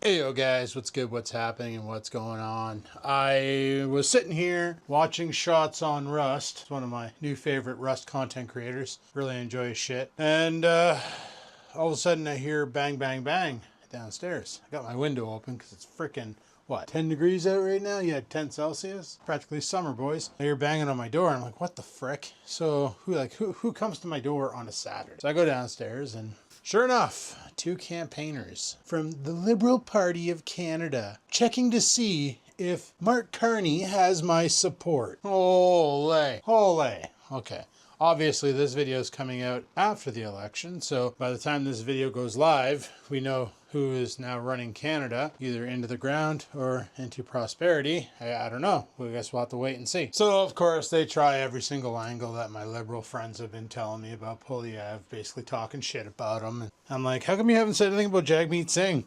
Hey yo guys, what's good, what's happening, and what's going on? I was sitting here watching Shots on Rust. It's one of my new favorite Rust content creators. Really enjoy his shit. And all of a sudden I hear bang, bang, bang downstairs. I got my window open because it's freaking, what, 10 degrees out right now? Yeah, 10 Celsius. Practically summer, boys. I hear banging on my door. I'm like, what the frick? So who comes to my door on a Saturday? So I go downstairs and sure enough, two campaigners from the Liberal Party of Canada checking to see if Mark Carney has my support. Ole. Ole. Okay. Obviously, this video is coming out after the election, so by the time this video goes live, we know who is now running Canada, either into the ground or into prosperity. I don't know. I guess we'll have to wait and see. So, of course, they try every single angle that my liberal friends have been telling me about Polyev, basically talking shit about him. And I'm like, how come you haven't said anything about Jagmeet Singh?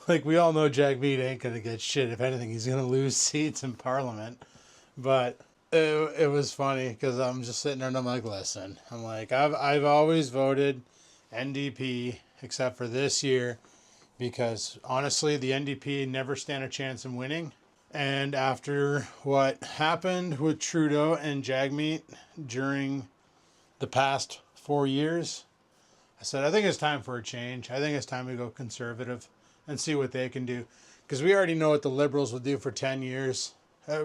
Like, we all know Jagmeet ain't going to get shit. If anything, he's going to lose seats in Parliament. But it was funny because I'm just sitting there and I'm like, listen, I'm like, I've always voted NDP except for this year because honestly, the NDP never stand a chance in winning. And after what happened with Trudeau and Jagmeet during the past 4 years, I said, I think it's time for a change. I think it's time to go conservative and see what they can do. Because we already know what the Liberals will do for 10 years.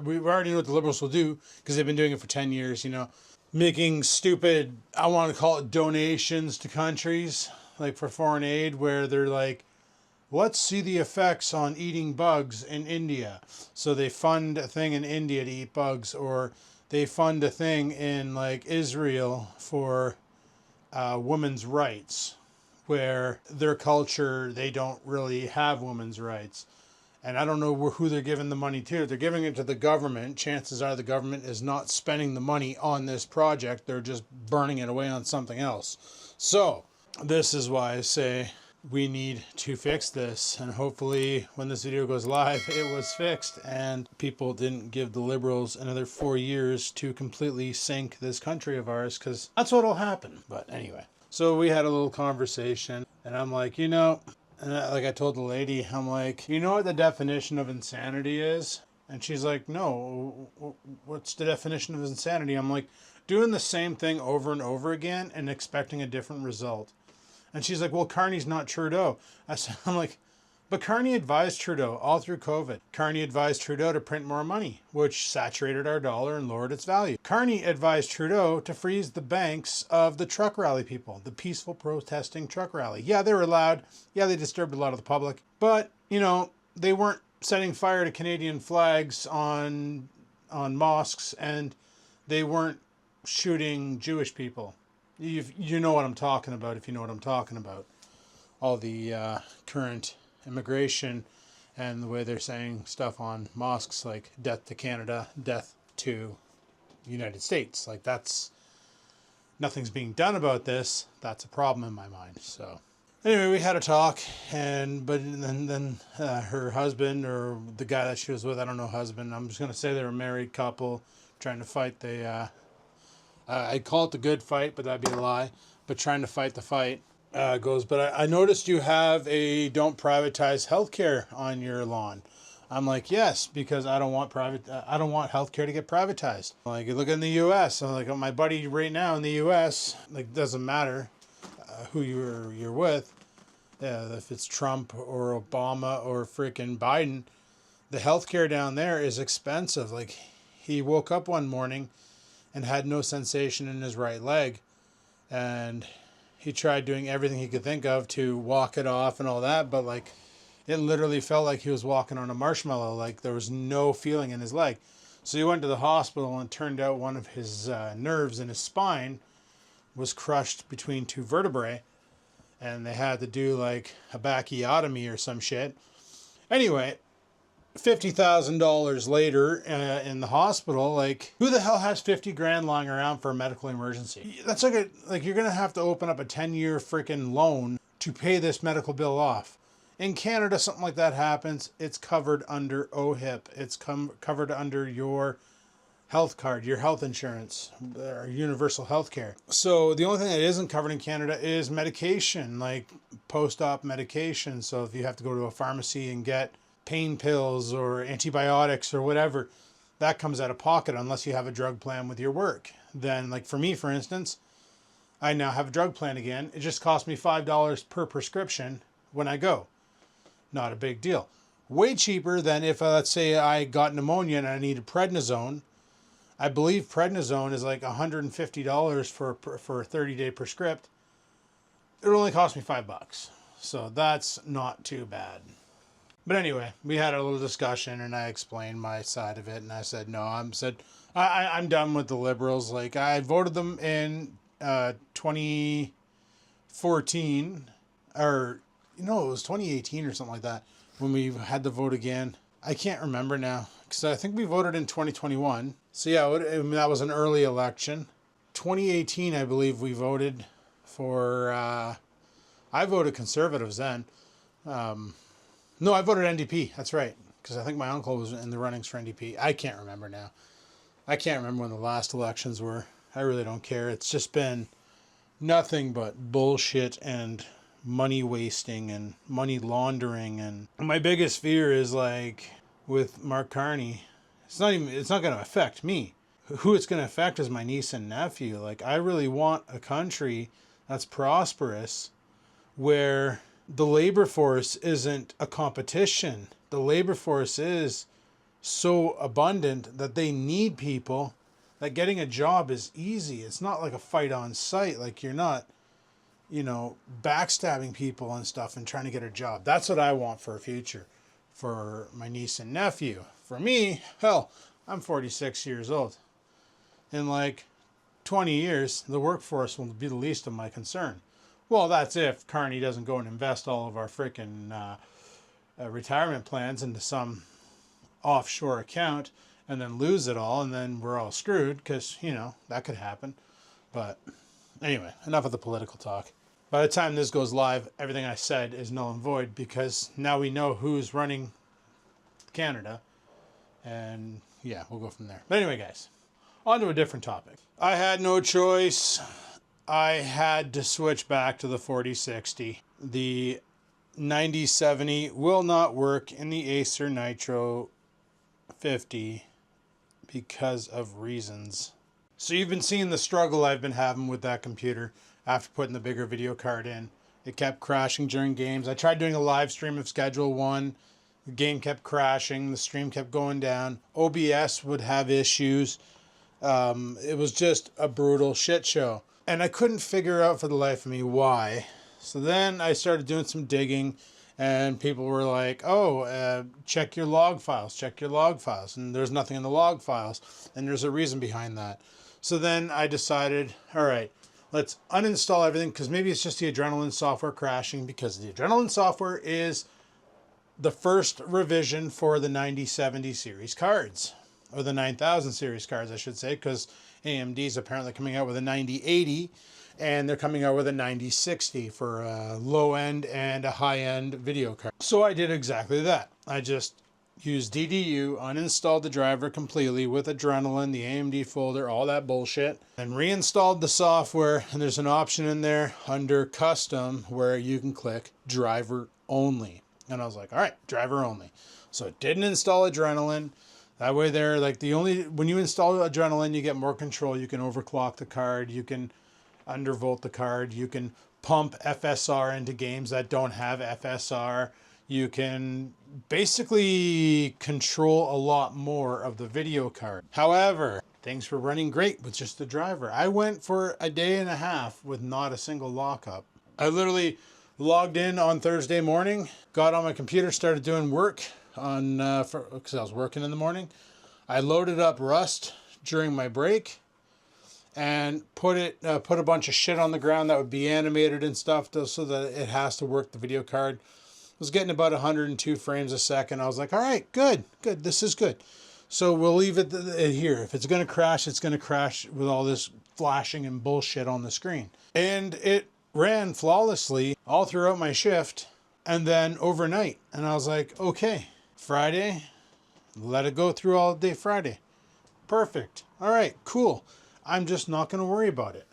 We already know what the Liberals will do because they've been doing it for 10 years, you know. Making stupid, I want to call it donations to countries, like for foreign aid, where they're like, let's see the effects on eating bugs in India. So they fund a thing in India to eat bugs, or they fund a thing in like Israel for women's rights, where their culture, they don't really have women's rights. And I don't know who they're giving the money to. They're giving it to the government. Chances are the government is not spending the money on this project. They're just burning it away on something else. So this is why I say we need to fix this. And hopefully when this video goes live, it was fixed. And people didn't give the Liberals another 4 years to completely sink this country of ours. Because that's what will happen. But anyway. So we had a little conversation. And I'm like, you know... And like I told the lady, I'm like, you know what the definition of insanity is? And she's like, no, what's the definition of insanity? I'm like, doing the same thing over and over again and expecting a different result. And she's like, well, Carney's not Trudeau. I'm like, but Carney advised Trudeau all through COVID. Carney advised Trudeau to print more money, which saturated our dollar and lowered its value. Carney advised Trudeau to freeze the banks of the truck rally people, the peaceful protesting truck rally. Yeah, they were loud. Yeah, they disturbed a lot of the public. But, you know, they weren't setting fire to Canadian flags on mosques, and they weren't shooting Jewish people. You know what I'm talking about if you know what I'm talking about. All the current immigration and the way they're saying stuff on mosques like death to Canada, death to United States. Like that's, nothing's being done about this. That's a problem in my mind. So anyway, we had a talk, and but then her husband, or the guy that she was with, I don't know husband, I'm just going to say they were a married couple trying to fight the, I'd call it the good fight, but that'd be a lie, but trying to fight the fight. Goes, but I noticed you have a don't privatize healthcare on your lawn. I'm like, yes, because I don't want healthcare to get privatized. Like, you look in the U.S. I'm like, my buddy right now in the U.S. Like, doesn't matter who you're with, if it's Trump or Obama or freaking Biden, the healthcare down there is expensive. Like, he woke up one morning and had no sensation in his right leg, and he tried doing everything he could think of to walk it off and all that, but like it literally felt like he was walking on a marshmallow. Like there was no feeling in his leg. So he went to the hospital, and it turned out one of his nerves in his spine was crushed between two vertebrae, and they had to do like a bacchiotomy or some shit. Anyway, $50,000 later in the hospital, like who the hell has 50 grand lying around for a medical emergency? That's like you're going to have to open up a 10-year freaking loan to pay this medical bill off. In Canada, something like that happens, it's covered under OHIP. It's covered under your health card, your health insurance, or universal health care. So the only thing that isn't covered in Canada is medication, like post-op medication. So if you have to go to a pharmacy and get pain pills or antibiotics or whatever, that comes out of pocket unless you have a drug plan with your work. Then, like for me, for instance, I now have a drug plan again. It just costs me $5 per prescription when I go. Not a big deal. Way cheaper than if, let's say, I got pneumonia and I needed prednisone. I believe prednisone is like $150 for a 30-day prescript. It only cost me $5. So that's not too bad. But anyway, we had a little discussion and I explained my side of it. And I said, no, I'm done with the Liberals. Like, I voted them in 2014, or, it was 2018 or something like that, when we had to vote again. I can't remember now, because I think we voted in 2021. So yeah, that was an early election. 2018, I believe we voted for, I voted Conservatives then. No, I voted NDP. That's right. Because I think my uncle was in the runnings for NDP. I can't remember now. I can't remember when the last elections were. I really don't care. It's just been nothing but bullshit and money wasting and money laundering. And my biggest fear is, like, with Mark Carney, it's not going to affect me. Who it's going to affect is my niece and nephew. Like, I really want a country that's prosperous, where the labor force isn't a competition. The labor force is so abundant that they need people, that getting a job is easy. It's not like a fight on site. Like, you're not, backstabbing people and stuff and trying to get a job. That's what I want for a future for my niece and nephew. For me, hell, I'm 46 years old. In like 20 years, the workforce will be the least of my concern. Well, that's if Carney doesn't go and invest all of our freaking retirement plans into some offshore account and then lose it all, and then we're all screwed, because, that could happen. But anyway, enough of the political talk. By the time this goes live, everything I said is null and void, because now we know who's running Canada, and yeah, we'll go from there. But anyway, guys, on to a different topic. I had no choice. I had to switch back to the 4060. The 9070 will not work in the Acer Nitro 50 because of reasons. So you've been seeing the struggle I've been having with that computer after putting the bigger video card in. It kept crashing during games. I tried doing a live stream of Schedule 1. The game kept crashing. The stream kept going down. OBS would have issues. It was just a brutal shit show. And I couldn't figure out for the life of me why. So then I started doing some digging, and people were like, check your log files, check your log files. And there's nothing in the log files, and there's a reason behind that. So then I decided, all right, let's uninstall everything, because maybe it's just the Adrenaline software crashing, because the Adrenaline software is the first revision for the 9070 series cards, or the 9000 series cards, I should say, because AMD is apparently coming out with a 9080, and they're coming out with a 9060 for a low-end and a high-end video card. So I did exactly that. I just used DDU, uninstalled the driver completely with Adrenaline, the AMD folder, all that bullshit, and reinstalled the software. And there's an option in there under Custom where you can click Driver Only. And I was like, all right, Driver Only. So it didn't install Adrenaline. That way there, like, when you install Adrenaline, you get more control. You can overclock the card. You can undervolt the card. You can pump FSR into games that don't have FSR. You can basically control a lot more of the video card. However, things were running great with just the driver. I went for a day and a half with not a single lockup. I literally logged in on Thursday morning, got on my computer, started doing work because I was working in the morning. I loaded up Rust during my break and put a bunch of shit on the ground that would be animated and stuff so that it has to work the video card. I was getting about 102 frames a second. I was like, all right, good, this is good. So we'll leave it here. If it's going to crash, it's going to crash with all this flashing and bullshit on the screen. And it ran flawlessly all throughout my shift and then overnight. And I was like, okay, Friday, let it go through all day Friday. perfect. All right, cool. I'm just not going to worry about it.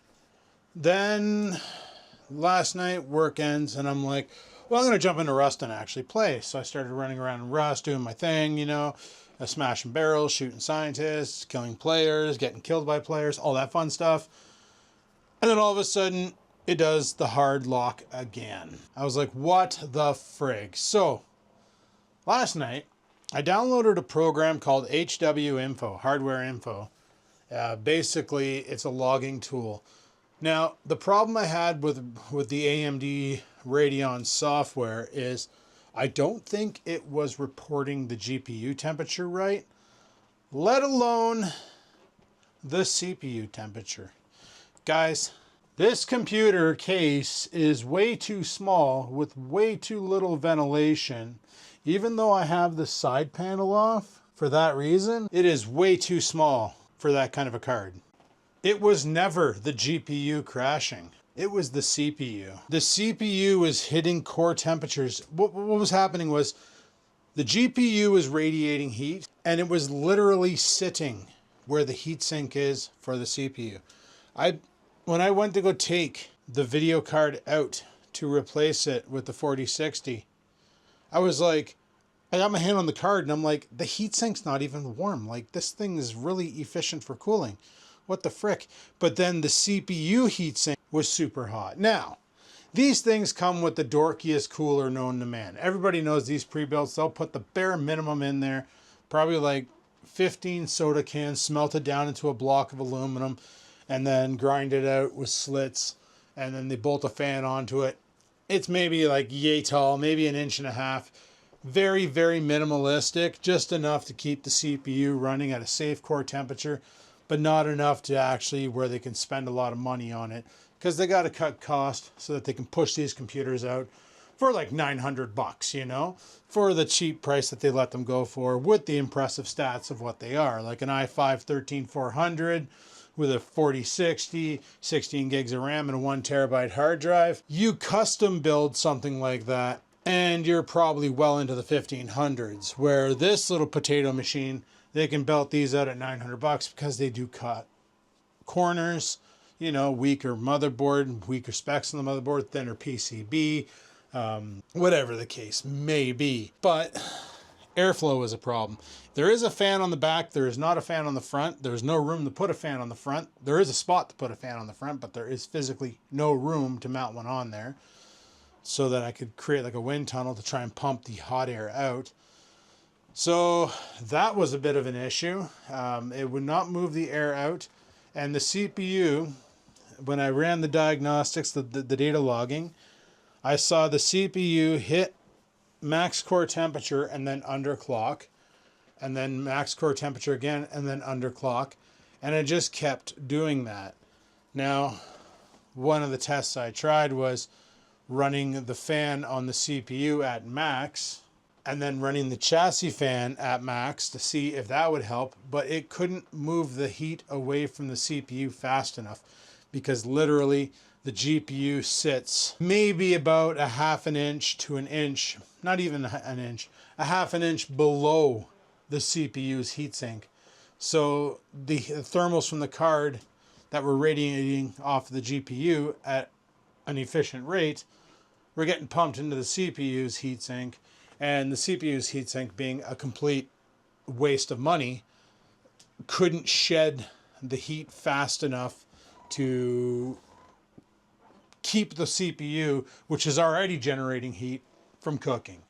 Then last night work ends and I'm like, well, I'm going to jump into Rust and actually play. So I started running around in Rust, doing my thing, you know, smashing barrels, shooting scientists, killing players, getting killed by players, all that fun stuff. And then all of a sudden, it does the hard lock again. I was like, what the frig? So last night, I downloaded a program called HW Info, Hardware Info. Basically, it's a logging tool. Now, the problem I had with the AMD Radeon software is I don't think it was reporting the GPU temperature right, let alone the CPU temperature. Guys, this computer case is way too small with way too little ventilation. Even though I have the side panel off for that reason, it is way too small for that kind of a card. It was never the GPU crashing. It was the CPU. The CPU was hitting core temperatures. What was happening was the GPU was radiating heat and it was literally sitting where the heatsink is for the CPU. When I went to go take the video card out to replace it with the 4060, I was like, I got my hand on the card and I'm like, the heatsink's not even warm. Like, this thing is really efficient for cooling. What the frick? But then the CPU heatsink was super hot. Now, these things come with the dorkiest cooler known to man. Everybody knows these pre-builts. They'll put the bare minimum in there, probably like 15 soda cans, smelt it down into a block of aluminum, and then grind it out with slits, and then they bolt a fan onto it. It's maybe like yay tall, maybe an inch and a half. Very, very minimalistic, just enough to keep the CPU running at a safe core temperature, but not enough to actually where they can spend a lot of money on it, because they got to cut cost so that they can push these computers out for like $900, you know, for the cheap price that they let them go for, with the impressive stats of what they are, like an i5-13400 with a 4060, 16 gigs of RAM and a 1 terabyte hard drive. You custom build something like that and you're probably well into the 1500s, where this little potato machine, they can belt these out at $900 because they do cut corners, you know, weaker motherboard, weaker specs on the motherboard, thinner PCB, whatever the case may be. But airflow is a problem. There is a fan on the back. There is not a fan on the front. There's no room to put a fan on the front. There is a spot to put a fan on the front, but there is physically no room to mount one on there, so that I could create like a wind tunnel to try and pump the hot air out. So that was a bit of an issue. It would not move the air out. And the CPU, when I ran the diagnostics, the data logging, I saw the CPU hit max core temperature and then underclock, and then max core temperature again and then underclock. And it just kept doing that. Now, one of the tests I tried was running the fan on the CPU at max and then running the chassis fan at max to see if that would help, but it couldn't move the heat away from the CPU fast enough, because literally the GPU sits maybe about a half an inch to an inch, not even an inch, a half an inch below the CPU's heatsink. So the thermals from the card that were radiating off the GPU at an efficient rate were getting pumped into the CPU's heatsink, and the CPU's heatsink, being a complete waste of money, couldn't shed the heat fast enough to keep the CPU, which is already generating heat, from cooking.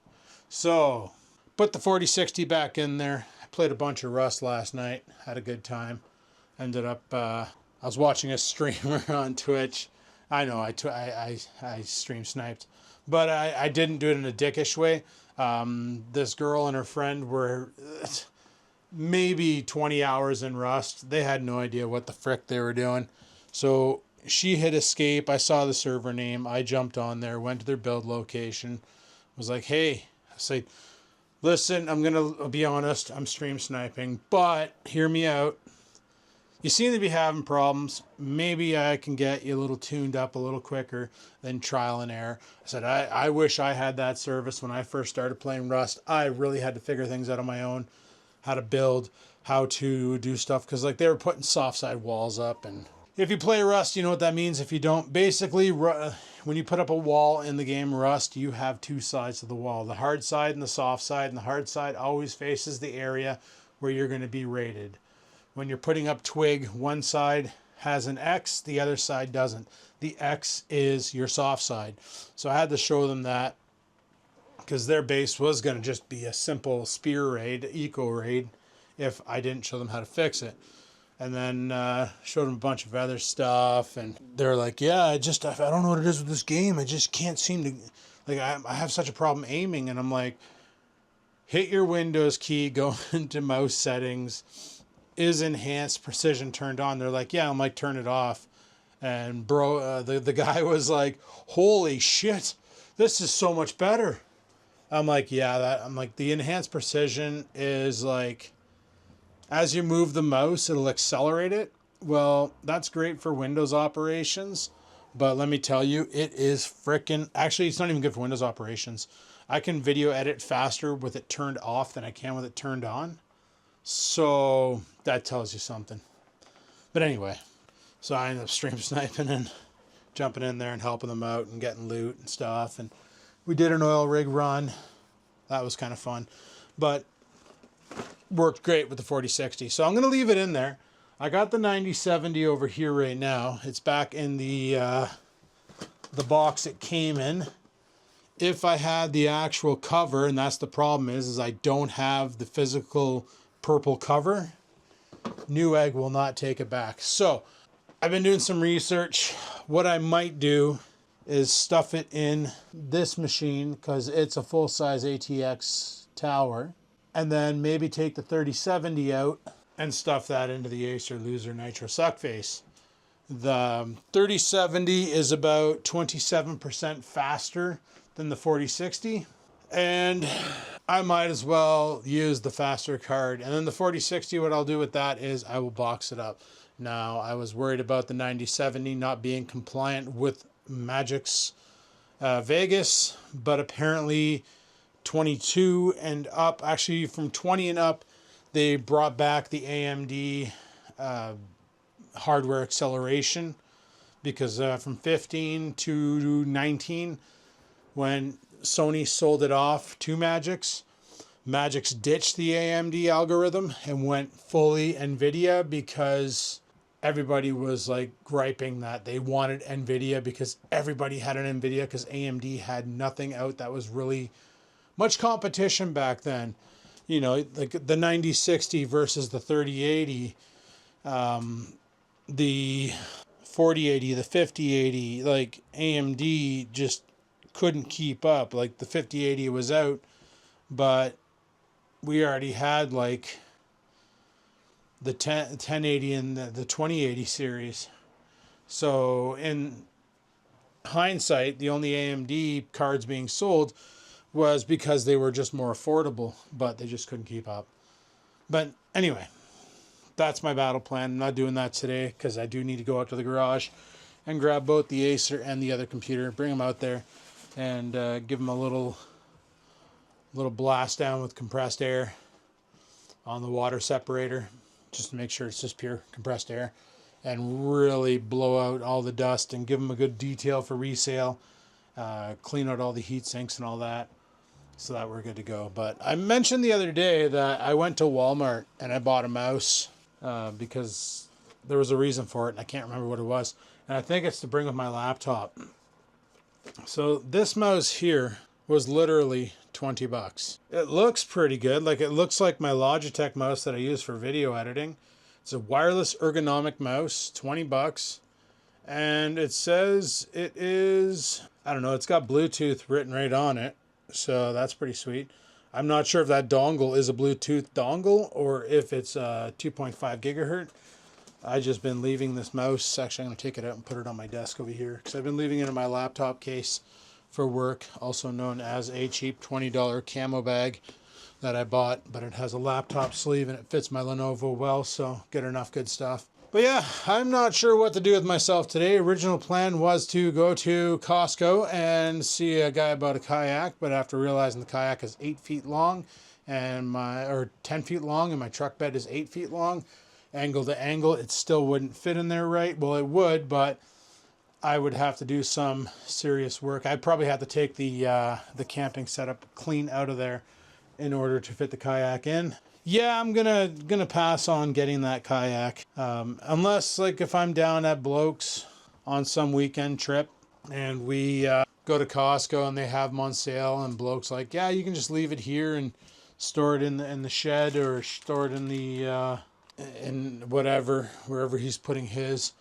So put the 4060 back in there. I played a bunch of Rust last night, had a good time. Ended up, I was watching a streamer on Twitch. I know I stream sniped, but I didn't do it in a dickish way. This girl and her friend were maybe 20 hours in Rust. They had no idea what the frick they were doing. So she hit escape. I saw the server name. I jumped on there, went to their build location, was like, hey, I said, listen, I'm going to be honest, I'm stream sniping, but hear me out. You seem to be having problems. Maybe I can get you a little tuned up a little quicker than trial and error. I said, I wish I had that service when I first started playing Rust. I really had to figure things out on my own, how to build, how to do stuff, because like they were putting soft side walls up, and if you play Rust, you know what that means. If you don't, basically, when you put up a wall in the game Rust, you have two sides of the wall, the hard side and the soft side, and the hard side always faces the area where you're going to be rated. When you're putting up twig, one side has an X, the other side doesn't. The X is your soft side. So I had to show them that, because their base was going to just be a simple spear raid, eco raid, if I didn't show them how to fix it. And then showed them a bunch of other stuff, and they're like, yeah, I don't know what it is with this game. I just can't seem to, like, I have such a problem aiming. And I'm like, hit your Windows key, go into mouse settings. Is enhanced precision turned on? They're like, yeah. I'm like, turn it off. And bro, the guy was like, holy shit, this is so much better. I'm like, yeah, I'm like, the enhanced precision is like, as you move the mouse, it'll accelerate it. Well, that's great for Windows operations, but let me tell you, it is frickin', actually, it's not even good for Windows operations. I can video edit faster with it turned off than I can with it turned on. So that tells you something. But anyway, so I ended up stream sniping and jumping in there and helping them out and getting loot and stuff. And we did an oil rig run. That was kind of fun, but worked great with the 4060. So I'm going to leave it in there. I got the 9070 over here right now. It's back in the box it came in. If I had the actual cover, and that's the problem is I don't have the physical purple cover, Newegg will not take it back. So I've been doing some research. What I might do is stuff it in this machine, because it's a full-size ATX tower, and then maybe take the 3070 out and stuff that into the Acer Loser Nitro Suckface. The 3070 is about 27% faster than the 4060, and I might as well use the faster card. And then the 4060, what I'll do with that is I will box it up. Now, I was worried about the 9070 not being compliant with Magic's Vegas, but apparently 22 and up, actually from 20 and up, they brought back the AMD hardware acceleration, because from 15 to 19, when Sony sold it off to Magic's ditched the AMD algorithm and went fully NVIDIA, because everybody was like griping that they wanted NVIDIA because everybody had an NVIDIA, because AMD had nothing out that was really much competition back then. You know, like the 9060 versus the 3080, the 4080, the 5080, like AMD just couldn't keep up. Like the 5080 was out, but we already had like the 1080 and the 2080 series. So in hindsight, the only AMD cards being sold was because they were just more affordable, but they just couldn't keep up. But anyway, that's my battle plan. I'm not doing that today because I do need to go out to the garage and grab both the Acer and the other computer, bring them out there, and give them a little blast down with compressed air on the water separator, just to make sure it's just pure compressed air, and really blow out all the dust and give them a good detail for resale, clean out all the heat sinks and all that, so that we're good to go. But I mentioned the other day that I went to Walmart and I bought a mouse because there was a reason for it, and I can't remember what it was. And I think it's to bring with my laptop. So this mouse here was literally 20 bucks. It looks pretty good. Like, it looks like my Logitech mouse that I use for video editing. It's a wireless ergonomic mouse, 20 bucks. And it says it is, I don't know, it's got Bluetooth written right on it. So that's pretty sweet. I'm not sure if that dongle is a Bluetooth dongle or if it's 2.5 gigahertz. I've just been leaving this mouse. Actually, I'm going to take it out and put it on my desk over here, because I've been leaving it in my laptop case for work, also known as a cheap $20 camo bag that I bought, but it has a laptop sleeve and it fits my Lenovo well, so get enough good stuff. But yeah, I'm not sure what to do with myself today. Original plan was to go to Costco and see a guy about a kayak, but after realizing the kayak is 8 feet long or 10 feet long and my truck bed is 8 feet long, angle to angle, it still wouldn't fit in there right. Well, it would, but I would have to do some serious work. I'd probably have to take the camping setup clean out of there in order to fit the kayak in. Yeah, I'm gonna pass on getting that kayak, unless like if I'm down at Bloke's on some weekend trip and we go to Costco and they have them on sale, and Bloke's like, yeah, you can just leave it here and store it in the shed, or store it in the in whatever, wherever he's putting his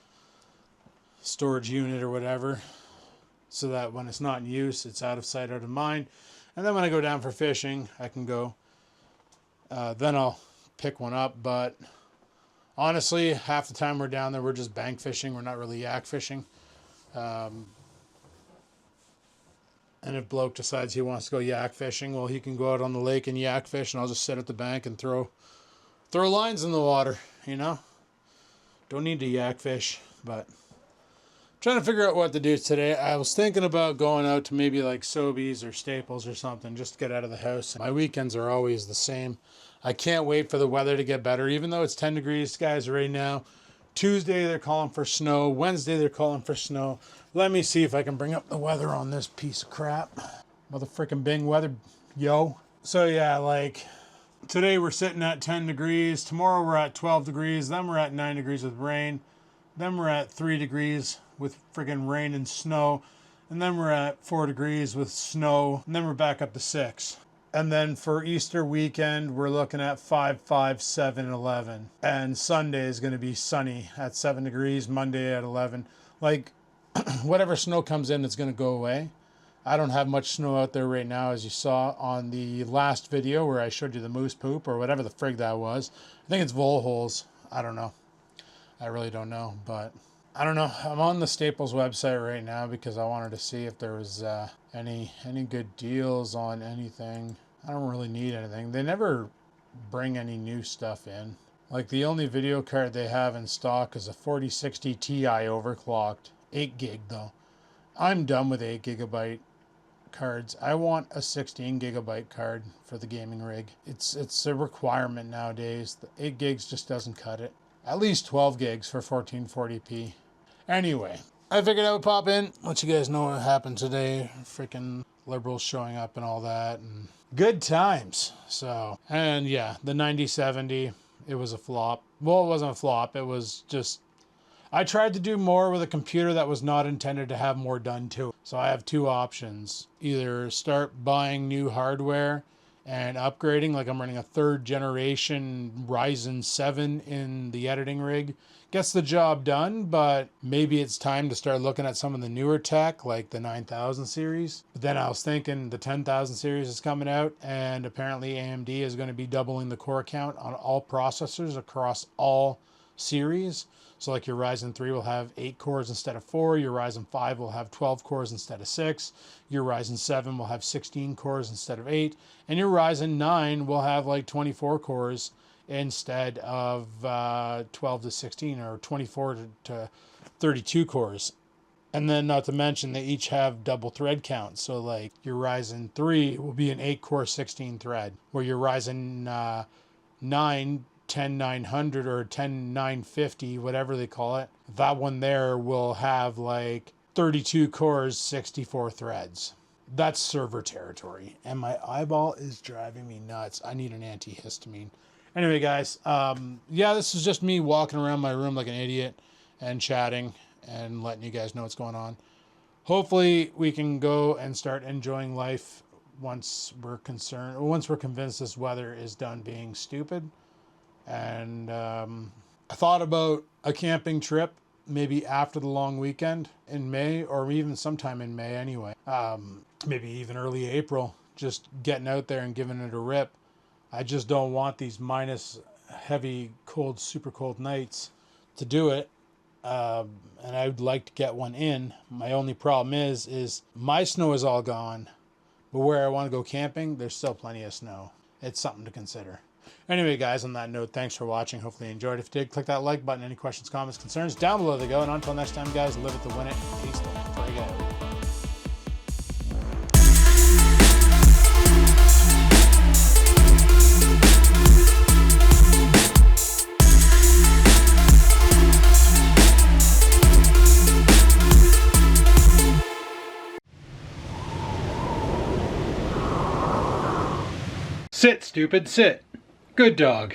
storage unit or whatever, so that when it's not in use, it's out of sight, out of mind. And then when I go down for fishing, I can go. Then I'll pick one up. But honestly, half the time we're down there, we're just bank fishing. We're not really yak fishing. And if Bloke decides he wants to go yak fishing, well, he can go out on the lake and yak fish, and I'll just sit at the bank and throw lines in the water, you know? Don't need to yak fish, but trying to figure out what to do today. I was thinking about going out to maybe like Sobeys or Staples or something just to get out of the house. My weekends are always the same. I can't wait for the weather to get better, even though it's 10 degrees, guys, right now. Tuesday, they're calling for snow. Wednesday, they're calling for snow. Let me see if I can bring up the weather on this piece of crap. Motherfucking Bing weather, yo. So yeah, like today we're sitting at 10 degrees. Tomorrow we're at 12 degrees. Then we're at 9 degrees with rain. Then we're at 3 degrees with friggin' rain and snow. And then we're at 4 degrees with snow. And then we're back up to 6. And then for Easter weekend, we're looking at 5, 5, 7, 11. And Sunday is going to be sunny at 7 degrees, Monday at 11. Like, whatever snow comes in, it's going to go away. I don't have much snow out there right now, as you saw on the last video where I showed you the moose poop or whatever the frig that was. I think it's vole holes. I don't know. I really don't know, but I don't know. I'm on the Staples website right now because I wanted to see if there was any good deals on anything. I don't really need anything. They never bring any new stuff in. Like the only video card they have in stock is a 4060 Ti overclocked, 8 gig though. I'm done with 8 gigabyte cards. I want a 16 gigabyte card for the gaming rig. It's a requirement nowadays. The 8 gigs just doesn't cut it. At least 12 gigs for 1440p. Anyway, I figured I would pop in, let you guys know what happened today. Freaking liberals showing up and all that, and good times. So, and yeah, the 9070, it was a flop. Well, it wasn't a flop. It was just, I tried to do more with a computer that was not intended to have more done to it. So I have two options. Either start buying new hardware and upgrading, like I'm running a 3rd generation Ryzen 7 in the editing rig. Gets the job done, but maybe it's time to start looking at some of the newer tech, like the 9000 series. But then I was thinking the 10000 series is coming out, and apparently AMD is going to be doubling the core count on all processors across all series. So like your Ryzen 3 will have 8 cores instead of 4, your Ryzen 5 will have 12 cores instead of 6, your Ryzen 7 will have 16 cores instead of 8, and your Ryzen 9 will have like 24 cores instead of 12 to 16 or 24 to 32 cores. And then not to mention they each have double thread count. So like your Ryzen 3 will be an 8-core 16 thread, where your Ryzen 9 10900 or 10950, whatever they call it, that one there will have like 32 cores, 64 threads. That's server territory, and my eyeball is driving me nuts. I need an antihistamine. Anyway, guys, yeah, this is just me walking around my room like an idiot and chatting and letting you guys know what's going on. Hopefully we can go and start enjoying life once we're convinced this weather is done being stupid. And I thought about a camping trip maybe after the long weekend in May, or even sometime in May anyway. Maybe even early April, just getting out there and giving it a rip. I just don't want these minus heavy, cold, super cold nights to do it. And I would like to get one in. My only problem is my snow is all gone, but where I want to go camping, there's still plenty of snow. It's something to consider. Anyway, guys, on that note, thanks for watching. Hopefully you enjoyed. If you did, click that like button. Any questions, comments, concerns, down below they go. And until next time, guys, live it to win it. Peace the frig out. Sit, stupid, sit. Good dog.